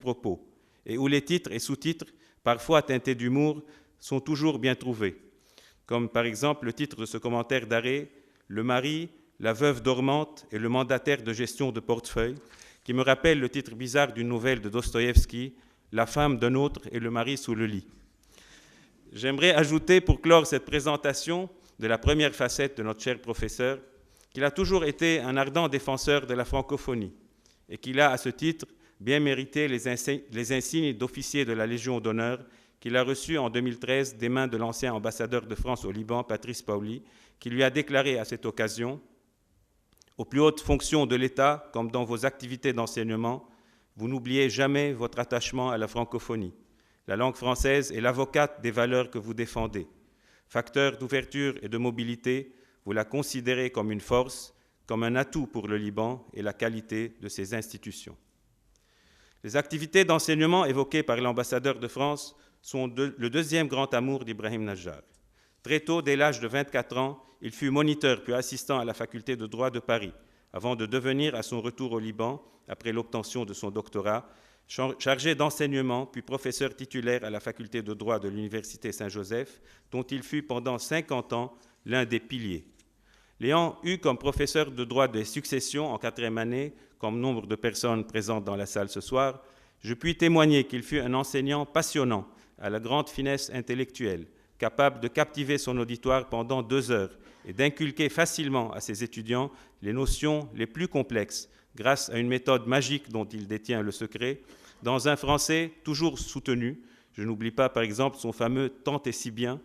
propos, et où les titres et sous-titres, parfois teintés d'humour, sont toujours bien trouvés, comme par exemple le titre de ce commentaire d'arrêt, « Le mari, la veuve dormante et le mandataire de gestion de portefeuille », qui me rappelle le titre bizarre d'une nouvelle de Dostoïevski, « La femme d'un autre et le mari sous le lit ». J'aimerais ajouter, pour clore cette présentation de la première facette de notre cher professeur, qu'il a toujours été un ardent défenseur de la francophonie et qu'il a, à ce titre, bien mérité les insignes d'officier de la Légion d'honneur qu'il a reçus en 2013 des mains de l'ancien ambassadeur de France au Liban, Patrice Paoli, qui lui a déclaré à cette occasion « Aux plus hautes fonctions de l'État, comme dans vos activités d'enseignement, vous n'oubliez jamais votre attachement à la francophonie. La langue française est l'avocate des valeurs que vous défendez. Facteur d'ouverture et de mobilité, vous la considérez comme une force, comme un atout pour le Liban et la qualité de ses institutions. » Les activités d'enseignement évoquées par l'ambassadeur de France sont le deuxième grand amour d'Ibrahim Najjar. Très tôt, dès l'âge de 24 ans, il fut moniteur puis assistant à la faculté de droit de Paris, avant de devenir, à son retour au Liban, après l'obtention de son doctorat, chargé d'enseignement puis professeur titulaire à la faculté de droit de l'Université Saint-Joseph, dont il fut pendant 50 ans l'un des piliers. L'ayant eu comme professeur de droit des successions en 4e année, comme nombre de personnes présentes dans la salle ce soir, je puis témoigner qu'il fut un enseignant passionnant, à la grande finesse intellectuelle, capable de captiver son auditoire pendant 2 heures et d'inculquer facilement à ses étudiants les notions les plus complexes, grâce à une méthode magique dont il détient le secret, dans un français toujours soutenu. Je n'oublie pas, par exemple, son fameux « tant et si bien »,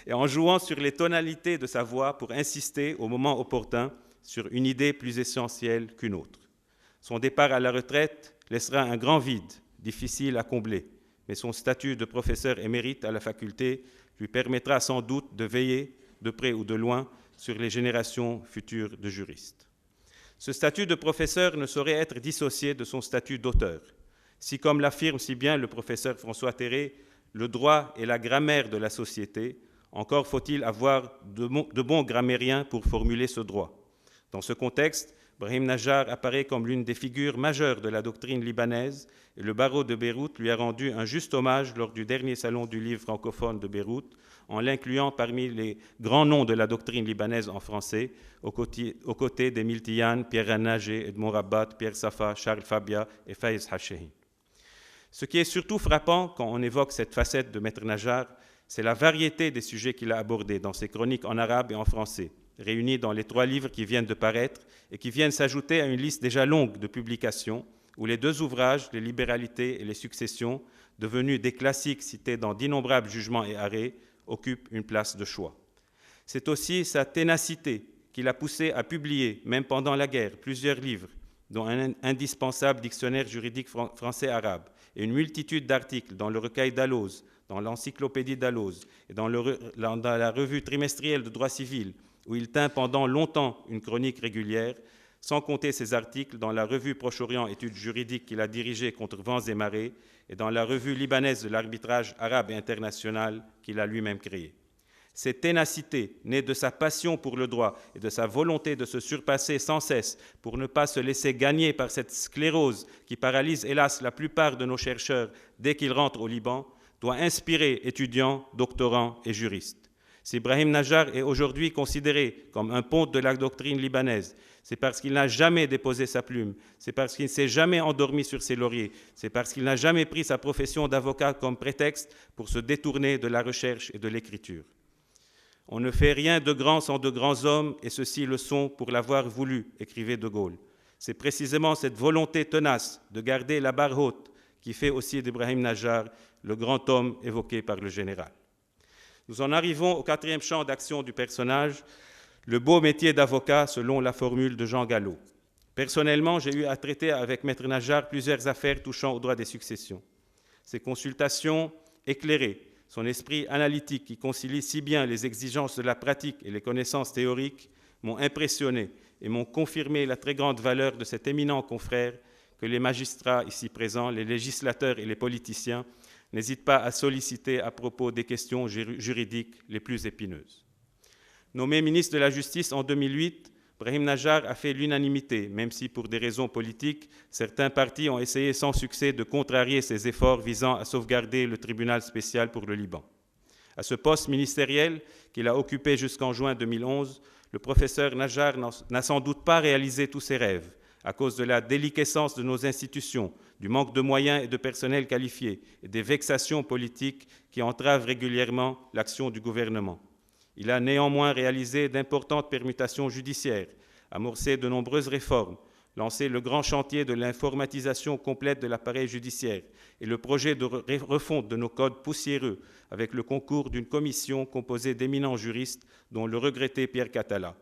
et en jouant sur les tonalités de sa voix pour insister au moment opportun sur une idée plus essentielle qu'une autre. Son départ à la retraite laissera un grand vide, difficile à combler, mais son statut de professeur émérite à la faculté lui permettra sans doute de veiller, de près ou de loin, sur les générations futures de juristes. Ce statut de professeur ne saurait être dissocié de son statut d'auteur. Si, comme l'affirme si bien le professeur François Terré, le droit est la grammaire de la société, encore faut-il avoir de bons grammairiens pour formuler ce droit. Dans ce contexte, Brahim Najjar apparaît comme l'une des figures majeures de la doctrine libanaise et le barreau de Beyrouth lui a rendu un juste hommage lors du dernier salon du livre francophone de Beyrouth en l'incluant parmi les grands noms de la doctrine libanaise en français aux côtés d'Émile Tian, Pierre Ranagé, Edmond Rabat, Pierre Safa, Charles Fabia et Faiz Hachehi. Ce qui est surtout frappant quand on évoque cette facette de Maître Najjar, c'est la variété des sujets qu'il a abordés dans ses chroniques en arabe et en français, réunis dans les 3 livres qui viennent de paraître et qui viennent s'ajouter à une liste déjà longue de publications où les 2 ouvrages, Les libéralités et les successions, devenus des classiques cités dans d'innombrables jugements et arrêts, occupent une place de choix. C'est aussi sa ténacité qui l'a poussé à publier, même pendant la guerre, plusieurs livres, dont un indispensable dictionnaire juridique français-arabe et une multitude d'articles dans le recueil Dalloz, dans l'encyclopédie Dalloz et dans la revue trimestrielle de droit civil, où il tint pendant longtemps une chronique régulière, sans compter ses articles dans la revue Proche-Orient études juridiques qu'il a dirigée contre vents et marées et dans la revue libanaise de l'arbitrage arabe et international qu'il a lui-même créée. Cette ténacité, née de sa passion pour le droit et de sa volonté de se surpasser sans cesse pour ne pas se laisser gagner par cette sclérose qui paralyse hélas la plupart de nos chercheurs dès qu'ils rentrent au Liban, doit inspirer étudiants, doctorants et juristes. Si Brahim Najjar est aujourd'hui considéré comme un ponte de la doctrine libanaise, c'est parce qu'il n'a jamais déposé sa plume, c'est parce qu'il ne s'est jamais endormi sur ses lauriers, c'est parce qu'il n'a jamais pris sa profession d'avocat comme prétexte pour se détourner de la recherche et de l'écriture. On ne fait rien de grand sans de grands hommes, et ceux-ci le sont pour l'avoir voulu, écrivait De Gaulle. C'est précisément cette volonté tenace de garder la barre haute qui fait aussi d'Ibrahim Najjar le grand homme évoqué par le général. Nous en arrivons au 4e champ d'action du personnage, le beau métier d'avocat selon la formule de Jean Gallo. Personnellement, j'ai eu à traiter avec Maître Najjar plusieurs affaires touchant au droit des successions. Ses consultations éclairées, son esprit analytique qui concilie si bien les exigences de la pratique et les connaissances théoriques m'ont impressionné et m'ont confirmé la très grande valeur de cet éminent confrère que les magistrats ici présents, les législateurs et les politiciens n'hésitent pas à solliciter à propos des questions juridiques les plus épineuses. Nommé ministre de la Justice en 2008, Brahim Najjar a fait l'unanimité, même si pour des raisons politiques, certains partis ont essayé sans succès de contrarier ses efforts visant à sauvegarder le tribunal spécial pour le Liban. À ce poste ministériel qu'il a occupé jusqu'en juin 2011, le professeur Najjar n'a sans doute pas réalisé tous ses rêves à cause de la déliquescence de nos institutions, du manque de moyens et de personnel qualifié et des vexations politiques qui entravent régulièrement l'action du gouvernement. Il a néanmoins réalisé d'importantes permutations judiciaires, amorcé de nombreuses réformes, lancé le grand chantier de l'informatisation complète de l'appareil judiciaire et le projet de refonte de nos codes poussiéreux avec le concours d'une commission composée d'éminents juristes dont le regretté Pierre Catala.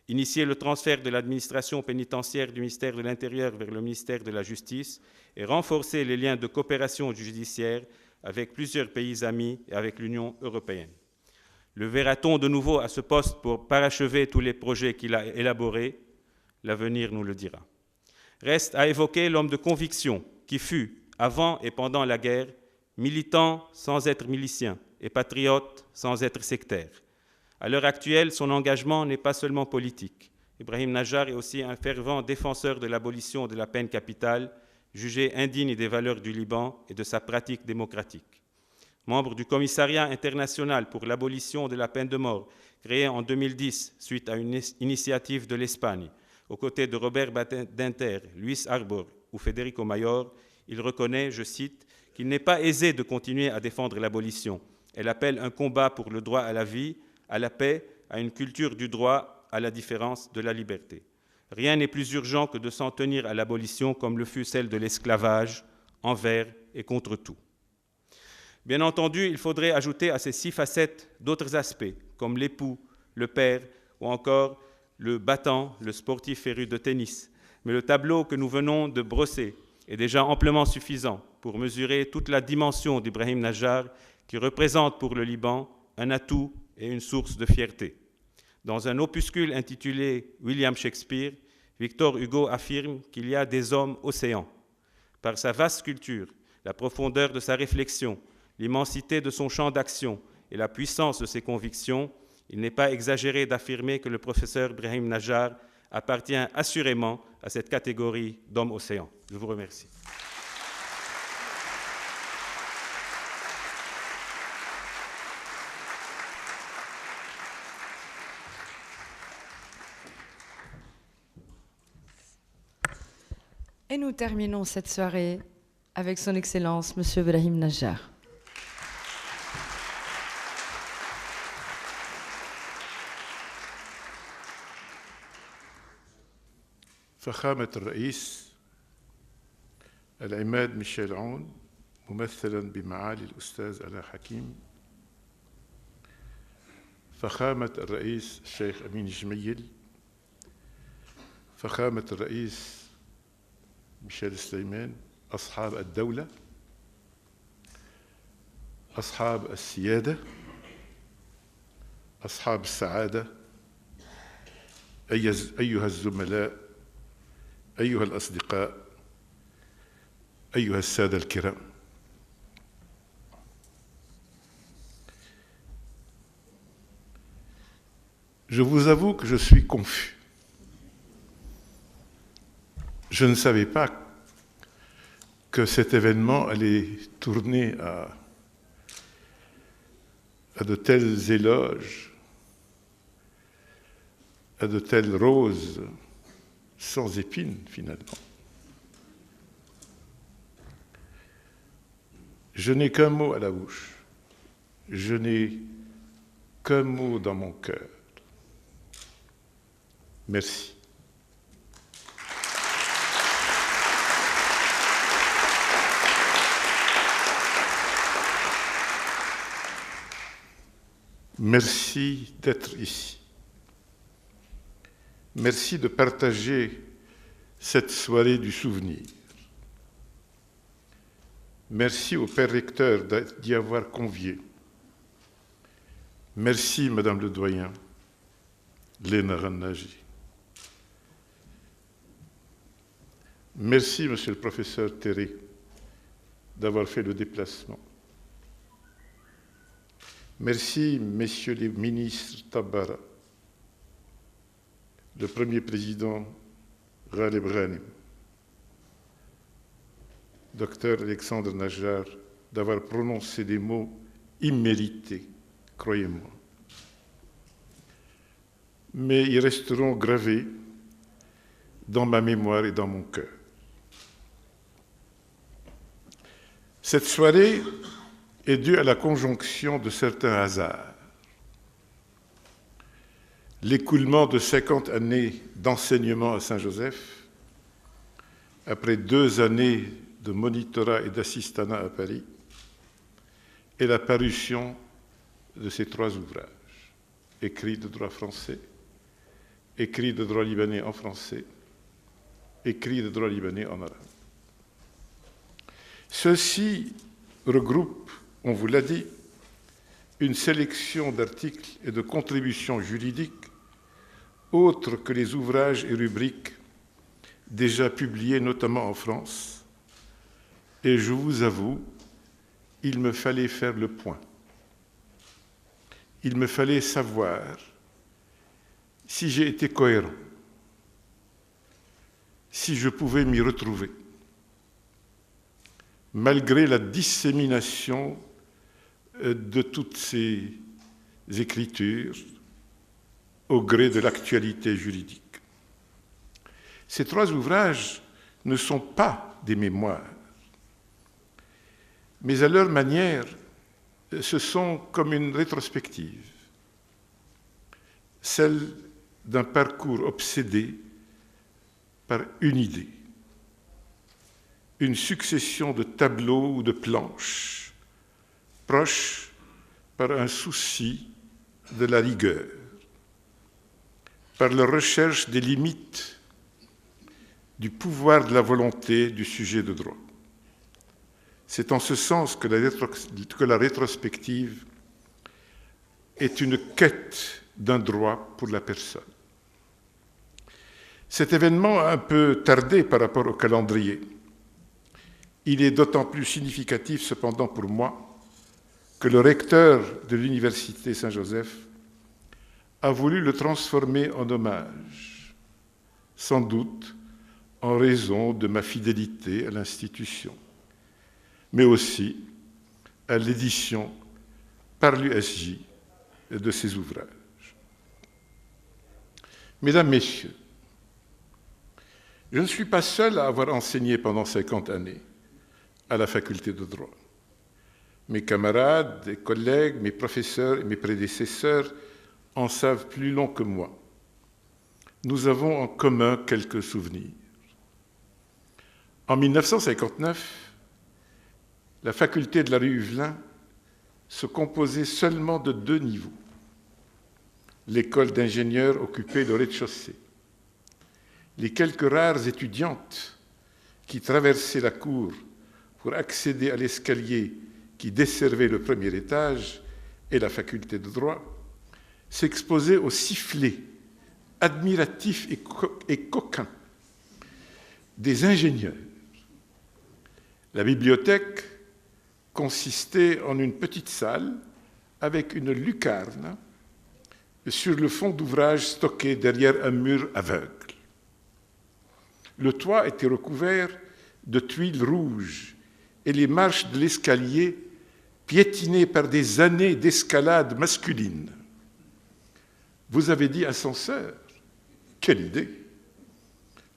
Initier le transfert de l'administration pénitentiaire du ministère de l'Intérieur vers le ministère de la Justice et renforcer les liens de coopération judiciaire avec plusieurs pays amis et avec l'Union européenne. Le verra-t-on de nouveau à ce poste pour parachever tous les projets qu'il a élaborés? L'avenir nous le dira. Reste à évoquer l'homme de conviction qui fut, avant et pendant la guerre, militant sans être milicien et patriote sans être sectaire. À l'heure actuelle, son engagement n'est pas seulement politique. Ibrahim Najjar est aussi un fervent défenseur de l'abolition de la peine capitale, jugée indigne des valeurs du Liban et de sa pratique démocratique. Membre du Commissariat international pour l'abolition de la peine de mort, créé en 2010 suite à une initiative de l'Espagne, aux côtés de Robert Badinter, Luis Arbor ou Federico Mayor, il reconnaît, je cite, qu'il n'est pas aisé de continuer à défendre l'abolition. Elle appelle un combat pour le droit à la vie, à la paix, à une culture du droit, à la différence de la liberté. Rien n'est plus urgent que de s'en tenir à l'abolition comme le fut celle de l'esclavage, envers et contre tout. Bien entendu, il faudrait ajouter à ces 6 facettes d'autres aspects, comme l'époux, le père ou encore le battant, le sportif féru de tennis. Mais le tableau que nous venons de brosser est déjà amplement suffisant pour mesurer toute la dimension d'Ibrahim Najjar qui représente pour le Liban un atout et une source de fierté. Dans un opuscule intitulé William Shakespeare, Victor Hugo affirme qu'il y a des hommes océans. Par sa vaste culture, la profondeur de sa réflexion, l'immensité de son champ d'action et la puissance de ses convictions, il n'est pas exagéré d'affirmer que le professeur Brahim Najjar appartient assurément à cette catégorie d'hommes océans. Je vous remercie. Et nous terminons cette soirée avec son Excellence, M. Brahim Najjar. فخامة الرئيس العماد ميشيل عون ممثلا بمعالي الأستاذ علاء حكيم، فخامة الرئيس الشيخ أمين جميل، فخامة الرئيس ميشيل سليمان، أصحاب الدولة، أصحاب السيادة، أصحاب السعادة، أيها الزملاء، أيها الأصدقاء، أيها السادة الكرام. Je vous avoue que je suis confus. Je ne savais pas que cet événement allait tourner à de tels éloges, à de telles roses sans épines, finalement. Je n'ai qu'un mot à la bouche. Je n'ai qu'un mot dans mon cœur. Merci. Merci d'être ici. Merci de partager cette soirée du souvenir. Merci au Père Recteur d'y avoir convié. Merci, Madame le Doyen, Léna Rannaji. Merci, Monsieur le Professeur Terré, d'avoir fait le déplacement. Merci, Messieurs les ministres Tabara, le premier président Ghalib Ghanem, docteur Alexandre Najjar, d'avoir prononcé des mots immérités, croyez-moi. Mais ils resteront gravés dans ma mémoire et dans mon cœur. Cette soirée est due à la conjonction de certains hasards. L'écoulement de 50 années d'enseignement à Saint-Joseph, après 2 années de monitorat et d'assistanat à Paris, et la parution de ces 3 ouvrages, écrits de droit français, écrits de droit libanais en français, écrits de droit libanais en arabe. Ceux-ci regroupent, on vous l'a dit, une sélection d'articles et de contributions juridiques autres que les ouvrages et rubriques déjà publiés notamment en France. Et je vous avoue, il me fallait faire le point. Il me fallait savoir si j'ai été cohérent, si je pouvais m'y retrouver, malgré la dissémination de toutes ces écritures au gré de l'actualité juridique. Ces 3 ouvrages ne sont pas des mémoires, mais à leur manière, ce sont comme une rétrospective, celle d'un parcours obsédé par une idée, une succession de tableaux ou de planches, proches par un souci de la rigueur, par la recherche des limites du pouvoir de la volonté du sujet de droit. C'est en ce sens que la rétrospective est une quête d'un droit pour la personne. Cet événement a un peu tardé par rapport au calendrier. Il est d'autant plus significatif cependant pour moi que le recteur de l'Université Saint-Joseph a voulu le transformer en hommage, sans doute en raison de ma fidélité à l'institution, mais aussi à l'édition par l'USJ de ses ouvrages. Mesdames, Messieurs, je ne suis pas seul à avoir enseigné pendant 50 années à la faculté de droit. Mes camarades, mes collègues, mes professeurs et mes prédécesseurs en savent plus long que moi. Nous avons en commun quelques souvenirs. En 1959, la faculté de la rue Huvelin se composait seulement de 2 niveaux. L'école d'ingénieurs occupait le rez-de-chaussée. Les quelques rares étudiantes qui traversaient la cour pour accéder à l'escalier qui desservait le premier étage et la faculté de droit s'exposaient aux sifflets admiratifs et coquins des ingénieurs. La bibliothèque consistait en une petite salle avec une lucarne sur le fond d'ouvrages stockés derrière un mur aveugle. Le toit était recouvert de tuiles rouges et les marches de l'escalier piétinées par des années d'escalade masculine. Vous avez dit ascenseur? Quelle idée!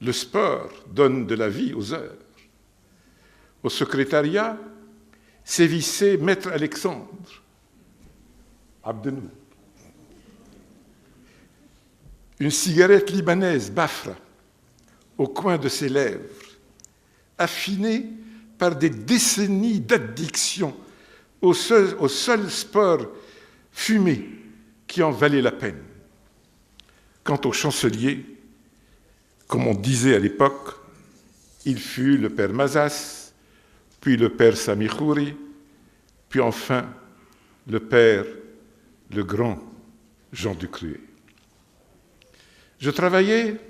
Le sport donne de la vie aux heures. Au secrétariat sévissait Maître Alexandre Abdenou. Une cigarette libanaise, Bafra, au coin de ses lèvres, affinée par des décennies d'addiction au seul sport fumé qui en valait la peine. Quant au chancelier, comme on disait à l'époque, il fut le père Mazas, puis le père Samichouri, puis enfin le père, le grand Jean Ducruet. Je travaillais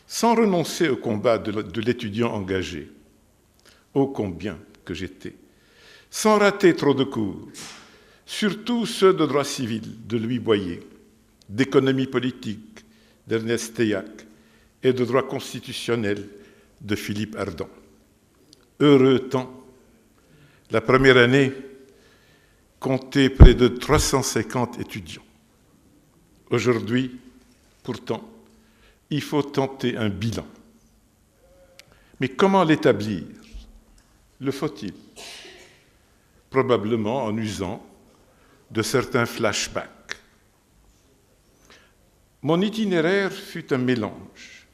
sans renoncer au combat de l'étudiant engagé, ô combien que j'étais, sans rater trop de cours, surtout ceux de droit civil de Louis Boyer, d'économie politique, d'Ernest Teillac et de droit constitutionnel de Philippe Ardant. Heureux temps. La première année comptait près de 350 étudiants. Aujourd'hui, pourtant, il faut tenter un bilan. Mais comment l'établir? Le faut-il? Probablement en usant de certains flashbacks. Mon itinéraire fut un mélange,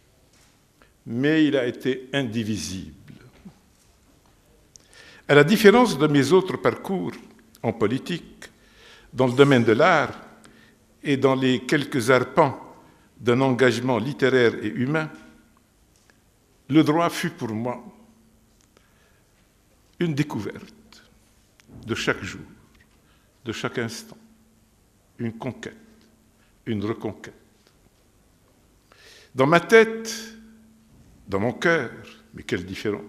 mais il a été indivisible. À la différence de mes autres parcours en politique, dans le domaine de l'art et dans les quelques arpents d'un engagement littéraire et humain, le droit fut pour moi une découverte de chaque jour, de chaque instant, une conquête, une reconquête. Dans ma tête, dans mon cœur, mais quelle différence!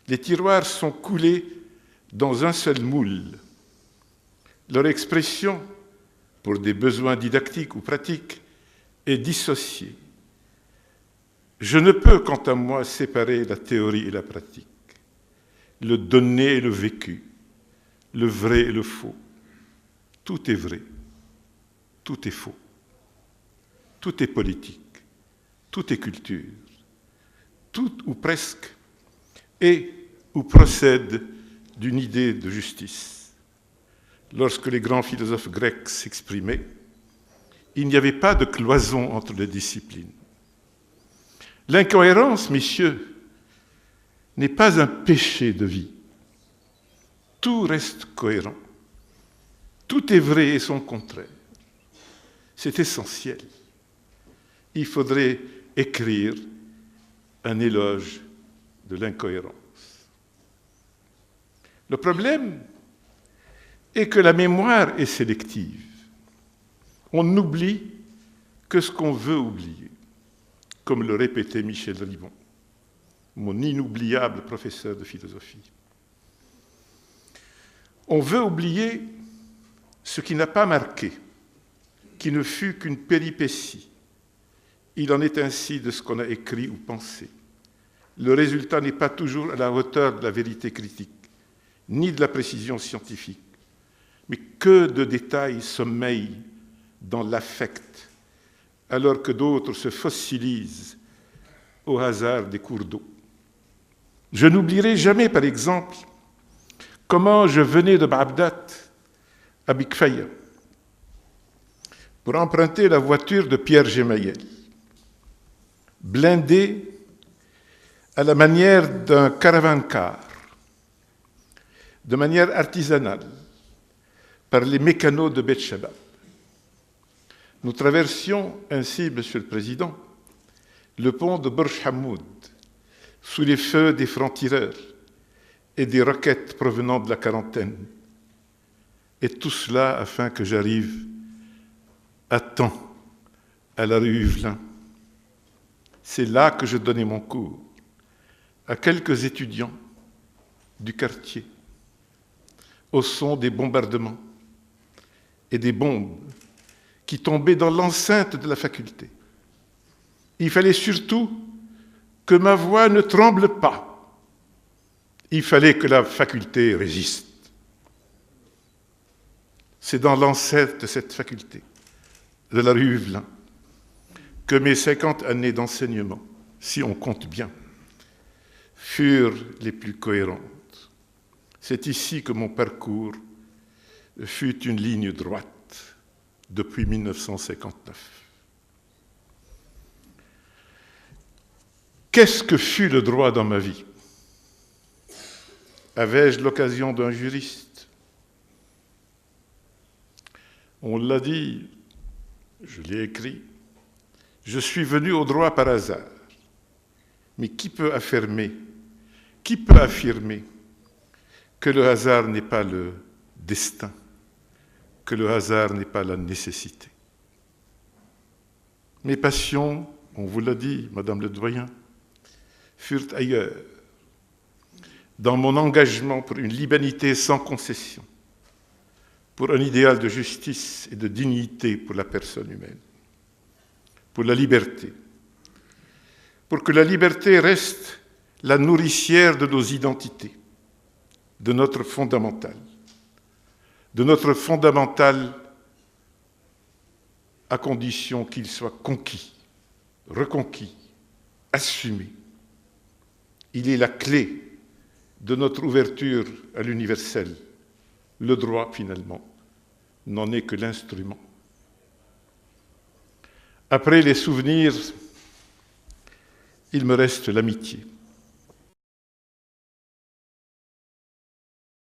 Les tiroirs sont coulés dans un seul moule. Leur expression, pour des besoins didactiques ou pratiques, est dissociée. Je ne peux, quant à moi, séparer la théorie et la pratique, le donné et le vécu, le vrai et le faux. Tout est vrai, tout est faux, tout est politique, tout est culture, tout ou presque est ou procède d'une idée de justice. Lorsque les grands philosophes grecs s'exprimaient, il n'y avait pas de cloison entre les disciplines. L'incohérence, messieurs, n'est pas un péché de vie. Tout reste cohérent. Tout est vrai et son contraire. C'est essentiel. Il faudrait écrire un éloge de l'incohérence. Le problème est que la mémoire est sélective. On n'oublie que ce qu'on veut oublier, comme le répétait Michel Ribon, mon inoubliable professeur de philosophie. On veut oublier ce qui n'a pas marqué, qui ne fut qu'une péripétie. Il en est ainsi de ce qu'on a écrit ou pensé. Le résultat n'est pas toujours à la hauteur de la vérité critique, ni de la précision scientifique, mais que de détails sommeillent dans l'affect, alors que d'autres se fossilisent au hasard des cours d'eau. Je n'oublierai jamais, par exemple, comment je venais de Bagdad à Bikfaya pour emprunter la voiture de Pierre Gemayel, blindée à la manière d'un caravan-car, de manière artisanale, par les mécanos de Beth Shabab. Nous traversions ainsi, Monsieur le Président, le pont de Burj Hamoud, sous les feux des francs-tireurs et des roquettes provenant de la quarantaine. Et tout cela afin que j'arrive à temps à la rue Huvelin. C'est là que je donnais mon cours à quelques étudiants du quartier, au son des bombardements et des bombes qui tombaient dans l'enceinte de la faculté. Il fallait surtout que ma voix ne tremble pas. Il fallait que la faculté résiste. C'est dans l'enceinte de cette faculté, de la rue Huvelin, que mes 50 années d'enseignement, si on compte bien, furent les plus cohérentes. C'est ici que mon parcours fut une ligne droite depuis 1959. Qu'est-ce que fut le droit dans ma vie? Avais-je l'occasion d'un juriste? On l'a dit, je l'ai écrit, je suis venu au droit par hasard. Mais qui peut affirmer que le hasard n'est pas le destin, que le hasard n'est pas la nécessité? Mes passions, on vous l'a dit, Madame le Doyen, furent ailleurs, dans mon engagement pour une libanité sans concession, pour un idéal de justice et de dignité pour la personne humaine. pour la liberté, pour que la liberté reste la nourricière de nos identités, de notre fondamental à condition qu'il soit conquis, reconquis, assumé. Il est la clé de notre ouverture à l'universel. Le droit, finalement, n'en est que l'instrument. Après les souvenirs, il me reste l'amitié.